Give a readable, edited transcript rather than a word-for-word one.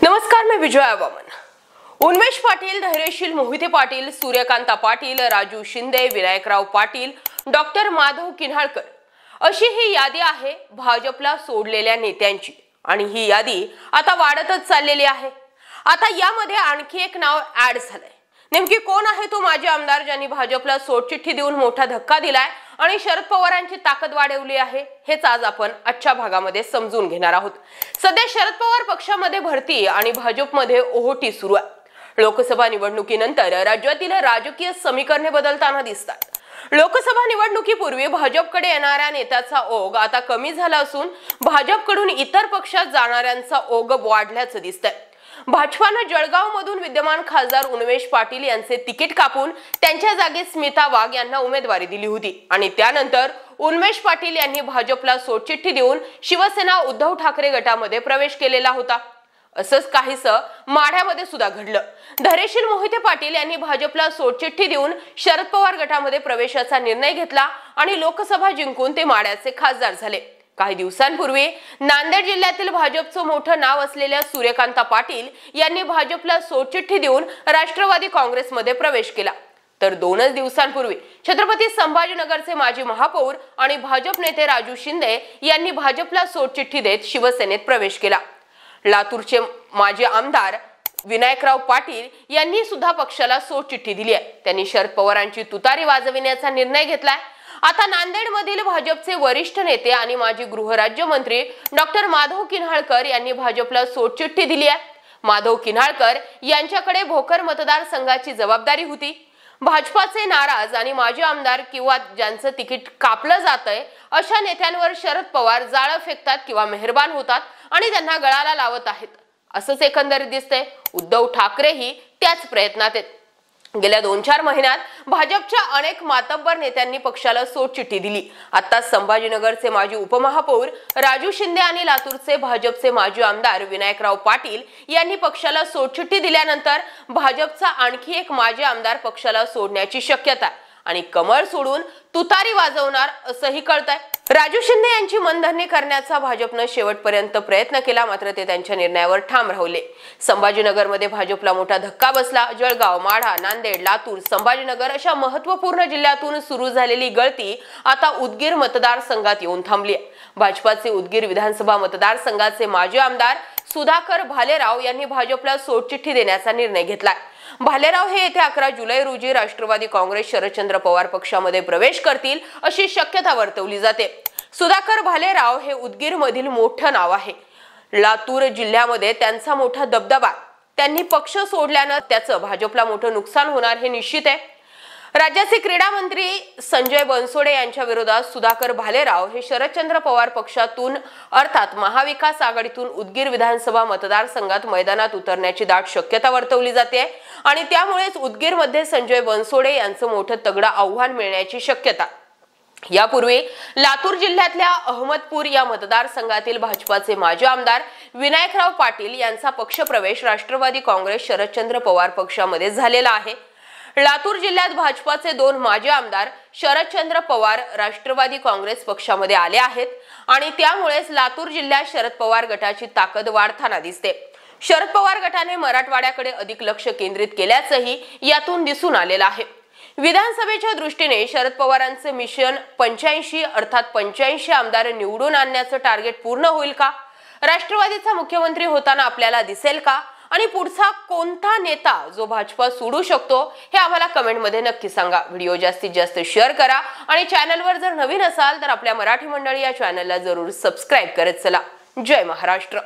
नमस्कार, मैं विजया वामन। उन्मेष पाटील, धैर्यशील मोहिते पाटील, सूर्यकांता पाटील, राजू शिंदे, विनायकराव पाटील, डॉक्टर माधव किन्हाळकर अशी ही यादी आहे भाजपला सोडलेल्या नेत्यांची आणि ही यादी आता वाढतच चाललेली आहे। आता यामध्ये आणखी एक नाव ऍड झालंय। नेमकी कोण आहे तो माजी आमदार ज्यांनी भाजपला सोडचिठ्ठी देऊन मोठा धक्का दिलाय आणि शरद पवारांची ताकद वाढवली आहे, हेच आज आपण आजच्या भागामध्ये समजून घेणार आहोत। सध्या शरद पवार पक्षामध्ये भरती आणि भाजपमध्ये ओहोटी सुरू आहे। लोकसभा निवडणुकीनंतर राज्यातील राजकीय समीकरणे बदलताना दिसतात। लोकसभा निवडणुकीपूर्वी भाजपकडे येणाऱ्या नेत्याचा ओघ आता कमी झाला असून भाजपकडून इतर पक्षात जाणाऱ्यांचा ओघ वाढल्याचं दिसतंय। भाजपाने जळगाव मधून विद्यमान खासदार उन्मेष पाटील यांचे तिकीट कापून त्यांच्या जागी स्मिता वाघ यांना उमेदवारी दिली होती आणि त्यानंतर उन्मेष पाटील यांनी भाजपला सोडचिठ्ठी देऊन शिवसेना उद्धव ठाकरे गटामध्ये प्रवेश केलेला होता। असंच काहीसं माढ्यामध्ये सुद्धा घडलं। धैर्यशील मोहिते पाटील यांनी भाजपला सोडचिठ्ठी देऊन शरद पवार गटामध्ये प्रवेशाचा निर्णय घेतला आणि लोकसभा जिंकून ते माढ्याचे खासदार झाले। काही दिवसांपूर्वी नांदेड जिल्ह्यातील भाजपचं मोठं नाव असलेल्या सूर्यकांता पाटील यांनी भाजपला सोडचिठ्ठी देऊन राष्ट्रवादी काँग्रेसमध्ये प्रवेश केला। तर 2 दिवसांपूर्वी छत्रपती संभाजीनगरचे माजी महापौर आणि भाजप नेते राजू शिंदे यांनी भाजपला सोडचिठ्ठी देत शिवसेनेत प्रवेश केला। लातूरचे माजी आमदार विनायकराव पाटील यांनी सुद्धा पक्षाला सोडचिठ्ठी दिली आहे। त्यांनी शरद पवारांची तुतारी वाजविण्याचा निर्णय घेतलाय। आता नांदेडमधील भाजपचे वरिष्ठ नेते आणि माजी गृहराज्यमंत्री डॉक्टर माधव किन्हाळकर यांनी भाजपला सोडचिठ्ठी दिली आहे। माधव किन्हाळकर यांच्याकडे भोकर मतदारसंघाची जबाबदारी होती। भाजपाचे नाराज आणि माजी आमदार किंवा ज्यांचं तिकीट कापलं जातंय अशा नेत्यांवर शरद पवार जाळं फेकतात किंवा मेहरबान होतात आणि त्यांना गळाला लावत आहेत, असंच एकंदरीत दिसतंय। उद्धव ठाकरेही त्याच प्रयत्नात आहेत। गेल्या 2-4 महिन्यात भाजपच्या अनेक मातब्बर नेत्यांनी पक्षाला सोडचिठ्ठी दिली। आता संभाजीनगरचे माजी उपमहापौर राजू शिंदे आणि लातूरचे भाजपचे माजी आमदार विनायकराव पाटील यांनी पक्षाला सोडचिठ्ठी दिल्यानंतर भाजपचा आणखी एक माजी आमदार पक्षाला सोडण्याची शक्यता आणि कमळ सोडून तुतारी वाजवणार असंही कळतंय। राजू शिंदे यांची मनधरणी करण्याचा भाजपने शेवटपर्यंत प्रयत्न केला, मात्र ते त्यांच्या निर्णयावर ठाम राहिले। संभाजीनगरमध्ये भाजपला मोठा धक्का बसला। जळगाव, माढा, नांदेड, लातूर, संभाजीनगर अशा महत्त्वपूर्ण जिल्ह्यातून सुरू झालेली गळती आता उदगीर मतदारसंघात येऊन थांबली आहे। भाजपाचे उदगीर विधानसभा मतदारसंघाचे माजी आमदार सुधाकर भालेराव यांनी भाजपला सोडचिठ्ठी देण्याचा निर्णय घेतलाय। भालेराव हे येत्या 11 जुलै रोजी राष्ट्रवादी काँग्रेस शरदचंद्र पवार पक्षामध्ये प्रवेश करतील अशी शक्यता वर्तवली जाते। सुधाकर भालेराव हे उदगीर मधील मोठं नाव आहे। लातूर जिल्ह्यामध्ये त्यांचा मोठा दबदबा, त्यांनी पक्ष सोडल्यानं त्याचं भाजपला मोठं नुकसान होणार हे निश्चित आहे। राज्याचे क्रीडा मंत्री संजय बनसोडे यांच्या विरोधात सुधाकर भालेराव हे शरदचंद्र पवार पक्षातून अर्थात महाविकास आघाडीतून उदगीर विधानसभा मतदारसंघात मैदानात उतरण्याची दाट शक्यता वर्तवली जाते आणि त्यामुळेच उदगीरमध्ये संजय बनसोडे यांचं मोठं तगडं आव्हान मिळण्याची शक्यता। यापूर्वी लातूर जिल्ह्यातल्या अहमदपूर या मतदारसंघातील भाजपाचे माजी आमदार विनायकराव पाटील यांचा पक्षप्रवेश राष्ट्रवादी काँग्रेस शरदचंद्र पवार पक्षामध्ये झालेला आहे। लातूर जिल्ह्यात भाजपाचे 2 माजी आमदार शरदचंद्र पवार राष्ट्रवादी काँग्रेस पक्षामध्ये आले आहेत आणि त्यामुळेच लातूर जिल्ह्यात शरद पवार गटाची ताकद वाढताना दिसते। शरद पवार गटाने मराठवाड्याकडे अधिक लक्ष केंद्रित केल्याचंही यातून दिसून आलेलं आहे। विधानसभेच्या दृष्टीने शरद पवारांचे मिशन 85 अर्थात 85 आमदार निवडून आणण्याचं टार्गेट पूर्ण होईल का? राष्ट्रवादीचा मुख्यमंत्री होताना आपल्याला दिसेल का? आणि पुढचा कोणता नेता जो भाजपा सोडू शकतो हे आम्हाला कमेंटमध्ये नक्की सांगा। व्हिडिओ जास्तीत जास्त शेअर करा आणि चॅनलवर जर नवीन असाल तर आपल्या मराठी मंडळी या चॅनलला जरूर सबस्क्राइब करत चला। जय महाराष्ट्र।